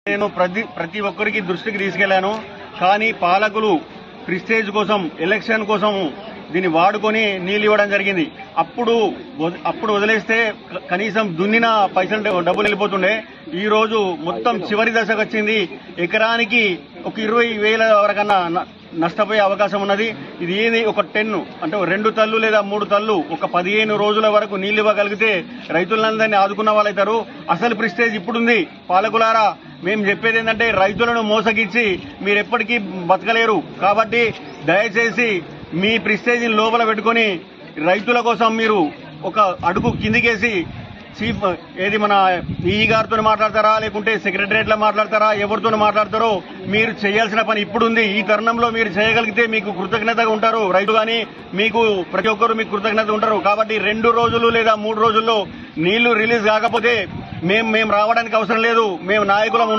నేను ప్రతి ఒక్కరికి దృష్టికి తీసుకెళ్లాను. కానీ పాలకులు ప్రిస్టేజ్ కోసం, ఎలక్షన్ కోసం దీన్ని వాడుకొని నీళ్లు ఇవ్వడం జరిగింది. అప్పుడు వదిలేస్తే కనీసం దున్నిన పైసలు డబ్బులు వెళ్ళిపోతుండే. ఈ రోజు మొత్తం చివరి దశకు వచ్చింది. ఎకరానికి ఒక 20,000 వరకన్నా నష్టపోయే అవకాశం ఉన్నది. ఇది ఏది ఒక 10 అంటే 2 తల్లు లేదా 3 తల్లు ఒక 15 రోజుల వరకు నీళ్లు ఇవ్వగలిగితే రైతులందరినీ ఆదుకున్న వాళ్ళైతారు. అసలు ప్రిస్టేజ్ ఇప్పుడుంది. పాలకులారా, మేము చెప్పేది ఏంటంటే రైతులను మోసగిచ్చి మీరు ఎప్పటికీ బతకలేరు. కాబట్టి దయచేసి మీ ప్రిస్టేజ్ లోపల పెట్టుకుని రైతుల కోసం మీరు ఒక అడుగు కిందికేసి చీఫ్ ఏది మన ఈఈ గారితో మాట్లాడతారా, లేకుంటే సెక్రటరియట్ లో మాట్లాడతారా, ఎవరితో మాట్లాడతారో మీరు చేయాల్సిన పని ఇప్పుడుంది. ఈ తరుణంలో మీరు చేయగలిగితే మీకు కృతజ్ఞతగా ఉంటారు రైతు గాని, మీకు ప్రతి ఒక్కరు మీకు కృతజ్ఞత ఉంటారు. కాబట్టి 2 రోజులు లేదా 3 రోజుల్లో నీళ్లు రిలీజ్ కాకపోతే మేము రావడానికి అవసరం లేదు. మేము నాయకులం